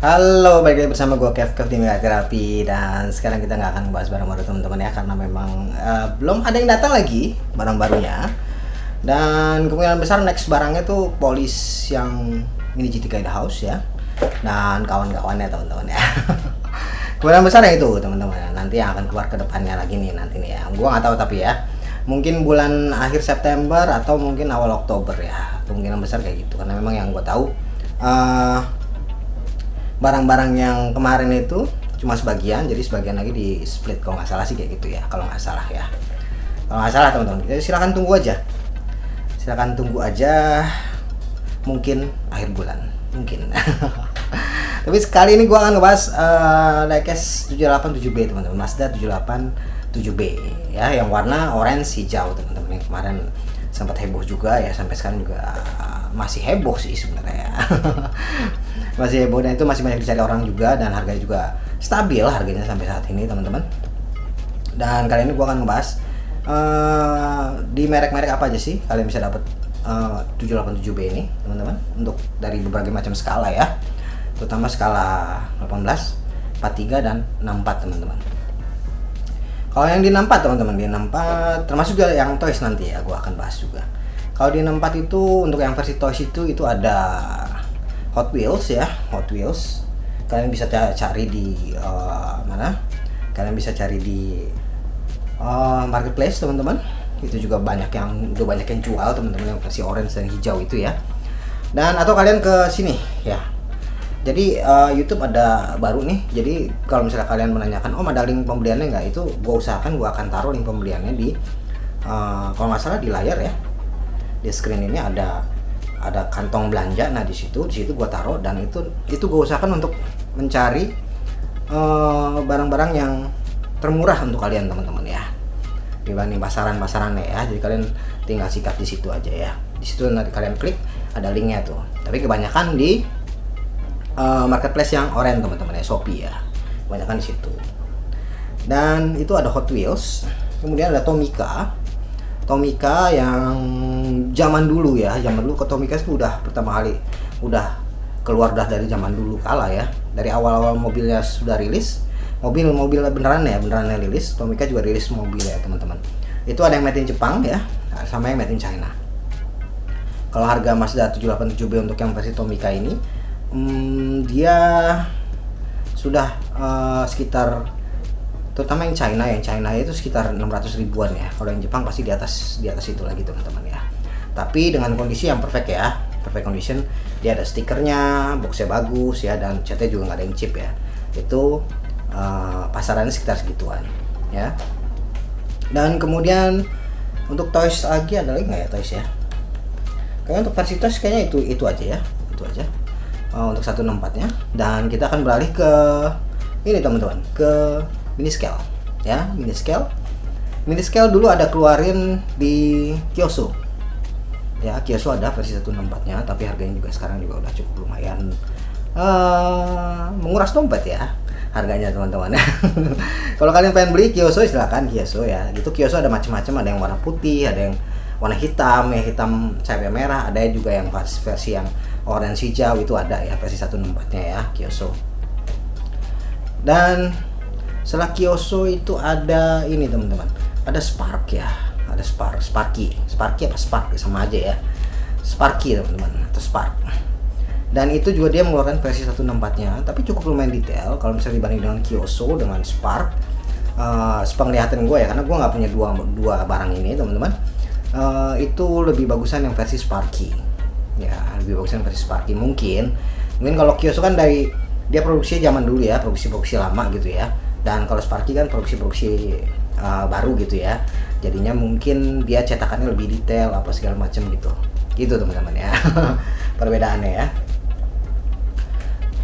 Halo, balik lagi bersama gue Kev di Mega Terapi. Dan sekarang kita nggak akan bahas barang baru teman-teman ya, karena memang belum ada yang datang lagi barang barunya. Dan kemungkinan besar next barangnya tuh polis yang mini GTK The House ya, dan kawan-kawannya teman-teman ya. Kemungkinan besar ya itu teman-teman, nanti yang akan keluar ke depannya lagi nih nanti nih ya. Gue nggak tahu tapi ya, mungkin bulan akhir September atau mungkin awal Oktober ya, kemungkinan besar kayak gitu. Karena memang yang gue tahu barang-barang yang kemarin itu cuma sebagian, jadi sebagian lagi di split kalau nggak salah sih kayak gitu ya, kalau nggak salah ya. Kalau nggak salah teman-teman, jadi silakan tunggu aja, mungkin akhir bulan mungkin. Tapi sekali ini gua akan ngebahas diecast 787B teman-teman, Mazda 787B ya, yang warna orange hijau teman-teman. Yang kemarin sempat heboh juga ya, sampai sekarang juga masih heboh sih sebenarnya ya. Masih heboh, dan itu masih banyak dicari orang juga, dan harganya juga stabil harganya sampai saat ini teman-teman. Dan kali ini gua akan ngebahas di merek-merek apa aja sih kalian bisa dapat 787B ini teman-teman, untuk dari berbagai macam skala ya, terutama skala 18, 43 dan 64 teman-teman. Kalau yang di 64 teman-teman, di 64 termasuk juga yang toys nanti ya, gua akan bahas juga. Kalau di 64 itu untuk yang versi toys itu ada Hot Wheels ya, Hot Wheels. Kalian bisa cari di mana? Kalian bisa cari di marketplace teman-teman. Itu juga banyak yang jual teman-teman, yang versi orange dan hijau itu ya. Dan atau kalian ke sini ya. Jadi YouTube ada baru nih. Jadi kalau misalnya kalian menanyakan, ada link pembeliannya nggak? Itu gue usahakan gue akan taruh link pembeliannya di kalau nggak salah di layar ya. Di screen ini ada kantong belanja. Nah di situ gue taruh, dan itu gue usahakan untuk mencari barang-barang yang termurah untuk kalian teman-teman ya, dibanding pasaran-pasarannya ya. Jadi kalian tinggal sikat di situ aja ya. Di situ nanti kalian klik, ada linknya tuh. Tapi kebanyakan di marketplace yang orange teman-teman ya, Shopee ya, kebanyakan di situ. Dan itu ada Hot Wheels, kemudian ada Tomica yang zaman dulu ya, ke Tomica itu udah pertama kali udah keluar dari zaman dulu kala ya. Dari awal-awal mobilnya sudah rilis, mobil beneran rilis. Tomica juga rilis mobil ya teman-teman. Itu ada yang made in Jepang ya, sama yang made in China. Kalau harga Mazda 787B untuk yang versi Tomica ini, dia sudah sekitar, terutama yang China itu sekitar 600 ribuan ya. Kalau yang Jepang pasti di atas itu lagi teman-teman ya. Tapi dengan kondisi yang perfect condition. Dia ada stikernya, boxnya bagus ya, dan catnya juga nggak ada yang chip ya. Itu pasarannya sekitar segituan ya. Dan kemudian untuk toys lagi ada lagi nggak ya toys ya? Kayaknya untuk versi toys kayaknya itu aja ya, itu aja untuk 164 nya. Dan kita akan beralih ke ini teman-teman, ke mini scale ya. Mini scale dulu ada keluarin di Kyoso ya. Kyoso ada versi 164 nya, tapi harganya juga sekarang juga udah cukup lumayan menguras dompet ya harganya teman-teman. Kalau kalian pengen beli Kyoso, silakan Kyoso ya. Gitu Kyoso ada macam-macam, ada yang warna putih, ada yang warna hitam ya, hitam cabai merah, ada juga yang versi yang orange hijau, itu ada ya versi 164 nya ya Kyoso. Dan setelah Kyoso itu ada ini teman-teman, ada Spark ya, ada Sparky apa Spark sama aja ya, Sparky teman-teman, atau Spark. Dan itu juga dia mengeluarkan versi 164 nya, tapi cukup lumayan detail kalau misalnya dibanding dengan Kyoso dengan Spark. Sepenglihatan gue ya, karena gue nggak punya dua barang ini teman-teman, itu lebih bagusan yang versi Sparky ya, lebih bagusan versi Sparky. Mungkin kalau Kyoso kan dari dia produksi zaman dulu ya, produksi lama gitu ya. Dan kalau Sparky kan produksi baru gitu ya, jadinya mungkin dia cetakannya lebih detail apa segala macam gitu teman-teman ya. Perbedaannya ya.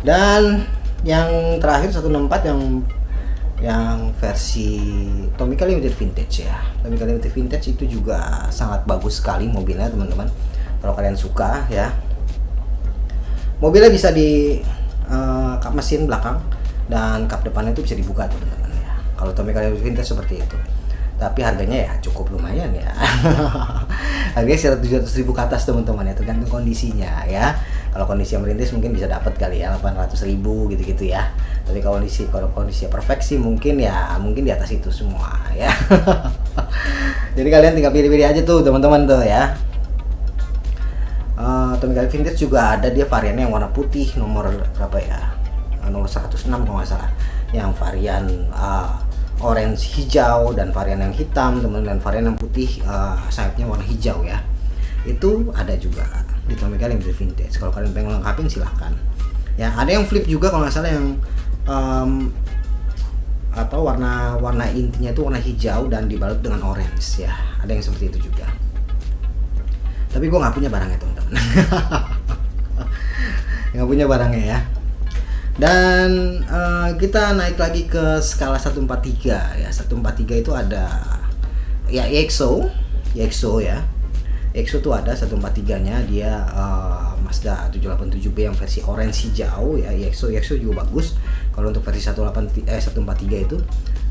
Dan yang terakhir 164 yang versi Tomica Limited Vintage ya. Tomica Limited Vintage itu juga sangat bagus sekali mobilnya teman-teman, kalau kalian suka ya. Mobilnya bisa di kap mesin belakang, dan kap depannya itu bisa dibuka teman-teman ya. Kalau Tomica Limited Vintage seperti itu. Tapi harganya ya cukup lumayan ya. Harganya 700 ribu ke atas teman-teman ya, tergantung kondisinya ya. Kalau kondisi yang merintis mungkin bisa dapat kali ya 800.000 gitu-gitu ya. Tapi kalau kondisi perfect sih mungkin di atas itu semua ya. Jadi kalian tinggal pilih-pilih aja tuh teman-teman tuh ya. Tommy Hilfiger vintage juga ada dia variannya yang warna putih nomor berapa ya? Nomor 106 kalau nggak salah. Yang varian orange hijau dan varian yang hitam teman-teman, dan varian yang putih sayapnya warna hijau ya. Itu ada juga di Tommy Hilfiger vintage. Kalau kalian pengen lengkapin silahkan. Ya, ada yang flip juga kalau nggak salah yang warna intinya itu warna hijau dan dibalut dengan orange ya. Ada yang seperti itu juga. Tapi gue nggak punya barangnya teman-teman. Nggak punya barangnya ya. Dan kita naik lagi ke skala 143 ya. 143 itu ada ya EXO ya. EXO tuh ada 143 nya dia Mazda 787B yang versi orange hijau ya. EXO juga bagus kalau untuk versi 143 itu,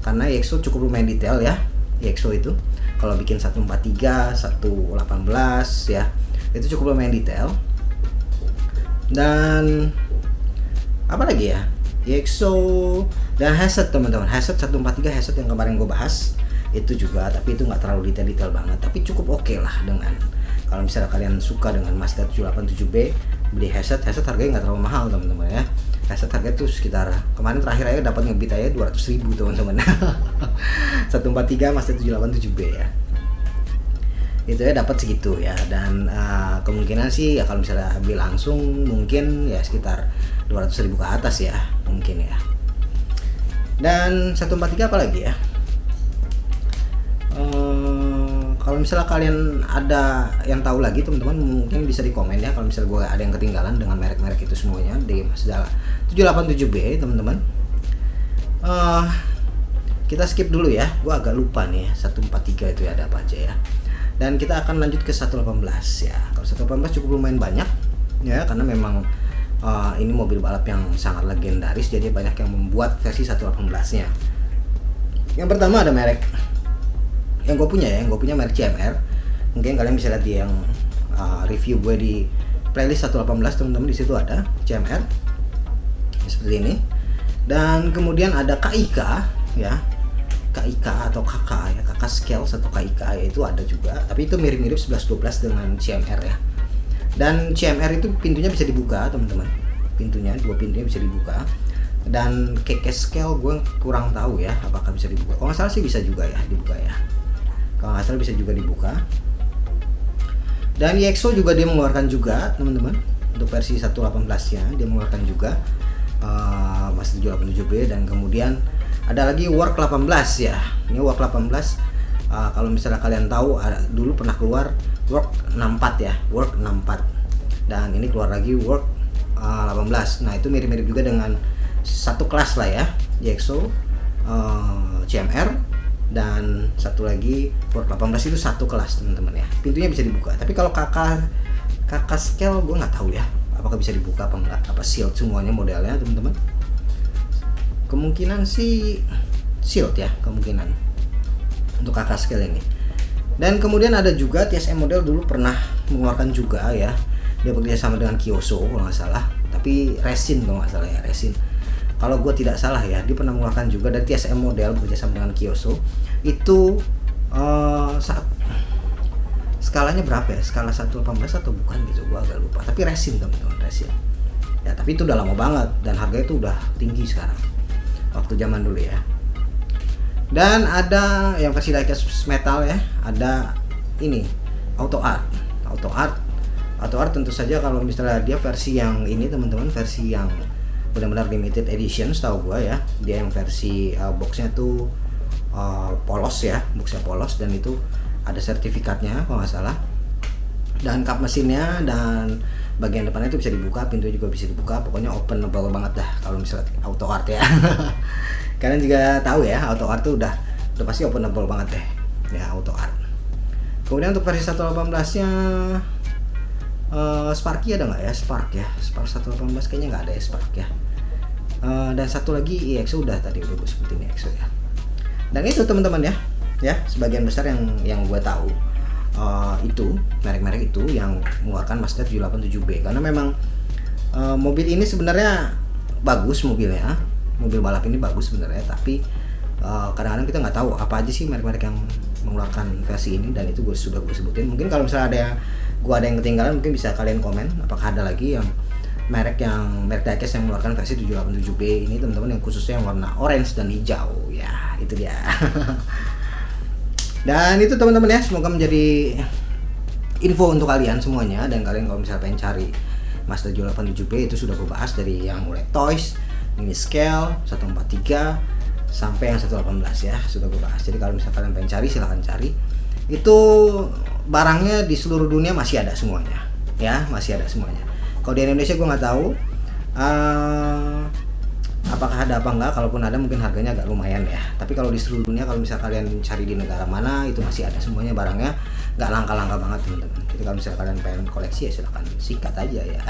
karena EXO cukup lumayan detail ya. EXO itu kalau bikin 143, 118 ya, itu cukup lumayan detail. Dan apa lagi ya? EXO dan Headset teman-teman. Headset 143 headset yang kemarin gue bahas itu juga, tapi itu nggak terlalu detail banget, tapi cukup oke lah dengan kalau misalnya kalian suka dengan Mazda 787B, beli headset harganya nggak terlalu mahal teman-teman ya. Headset harga itu sekitar kemarin terakhir aja dapat ngebit aja 200.000 teman-teman. 143 Mazda 787B ya. Itu ya dapat segitu ya, dan kemungkinan sih ya kalau misalnya beli langsung mungkin ya sekitar 200.000 ke atas ya mungkin ya. Dan 143 apa lagi ya? Kalau misalnya kalian ada yang tahu lagi teman-teman mungkin bisa di komen ya, kalau misalnya gue ada yang ketinggalan dengan merek-merek itu semuanya di Mazda 787B teman-teman. Kita skip dulu ya, gue agak lupa nih 143 itu ya ada apa aja ya. Dan kita akan lanjut ke 118 ya. Kalau 118 cukup lumayan banyak ya, karena memang ini mobil balap yang sangat legendaris, jadi banyak yang membuat versi 118-nya. Yang pertama ada merek yang gue punya merek CMR. Mungkin kalian bisa lihat di yang review gue di playlist 118 teman-teman, di situ ada CMR seperti ini. Dan kemudian ada KIK ya, KIK atau KK ya, KK Scales atau KIK ya, itu ada juga, tapi itu mirip-mirip 11-12 dengan CMR ya. Dan CMR itu pintunya bisa dibuka teman-teman, dua pintunya bisa dibuka. Dan KK Scale gue kurang tahu ya apakah bisa dibuka, kalau nggak salah sih bisa juga ya dibuka ya, kalau nggak salah bisa juga dibuka. Dan EXO juga dia mengeluarkan juga teman-teman, untuk versi 118 nya dia mengeluarkan juga Mazda 787B. Dan kemudian ada lagi Work 18 ya. Ini Work 18 kalau misalnya kalian tahu dulu pernah keluar Work 64 ya, Work 64. Dan ini keluar lagi Work 18. Nah, itu mirip-mirip juga dengan satu kelas lah ya, EXO, CMR, dan satu lagi Work 18 itu satu kelas teman-teman ya. Pintunya bisa dibuka. Tapi kalau KK Scale gue nggak tahu ya apakah bisa dibuka apa enggak, apa sealed semuanya modelnya teman-teman. Kemungkinan sih sealed ya, kemungkinan untuk KK Scale ini. Dan kemudian ada juga TSM model dulu pernah mengeluarkan juga ya, dia bekerja sama dengan Kyoso kalau nggak salah, tapi resin kalau nggak salah ya, resin. Kalau gue tidak salah ya, dia pernah mengeluarkan juga dari TSM model bekerja sama dengan Kyoso. Itu skalanya berapa ya? Skala 118 atau bukan gitu, gue agak lupa. Tapi resin teman-teman, resin. Ya tapi itu udah lama banget dan harganya itu udah tinggi sekarang. Waktu zaman dulu ya. Dan ada yang versi diecast metal ya, ada ini Auto Art tentu saja kalau misalnya dia versi yang ini teman-teman, versi yang benar-benar limited edition setahu gua ya. Dia yang versi boxnya tuh polos ya, boxnya polos, dan itu ada sertifikatnya kalau nggak salah. Dan kap mesinnya dan bagian depannya itu bisa dibuka, pintunya juga bisa dibuka, pokoknya openable banget dah kalau misalnya Auto Art ya. Kalian juga tahu ya, Auto Art tuh udah pasti openable banget deh ya, Auto Art. Kemudian untuk versi 118-nya Sparky ada nggak ya? Spark 118 kayaknya nggak ada ya Spark ya. Dan satu lagi EXO udah gue sebutin EXO ya. Dan itu teman-teman ya sebagian besar yang gue tahu itu merek-merek itu yang mengeluarkan Mazda 787B, karena memang Mobil ini sebenarnya bagus mobilnya, mobil balap ini bagus sebenarnya, tapi kadang-kadang kita nggak tahu apa aja sih merek-merek yang mengeluarkan versi ini, dan itu sudah gue sebutin. Mungkin kalau misalnya ada yang ketinggalan, mungkin bisa kalian komen apakah ada lagi yang merek diecast yang mengeluarkan versi 787B ini teman-teman, yang khususnya yang warna orange dan hijau ya, itu dia. Dan itu teman-teman ya, semoga menjadi info untuk kalian semuanya. Dan kalian kalau misalnya pengen cari Mazda 787B, itu sudah gue bahas dari yang mulai toys, mini scale, 143 sampai yang 118 ya, sudah gue bahas. Jadi kalau misalnya kalian pengen cari, silahkan cari. Itu barangnya di seluruh dunia masih ada semuanya ya, masih ada semuanya. Kalau di Indonesia gue nggak tahu apakah ada apa enggak. Kalaupun ada mungkin harganya agak lumayan ya, tapi kalau di seluruh dunia, kalau misalnya kalian cari di negara mana, itu masih ada semuanya barangnya, nggak langka-langka banget teman-teman. Jadi kalau misalnya kalian pengen koleksi ya silahkan sikat aja ya.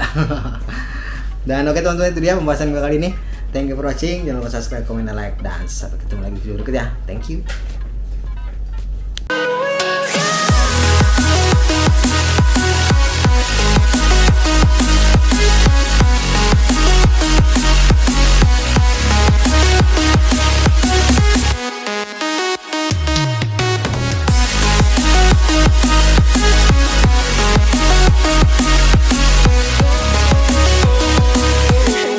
Dan oke teman-teman, itu dia pembahasan gue kali ini. Thank you for watching, jangan lupa subscribe, comment, dan like, dan sampai ketemu lagi di video berikutnya. Thank you.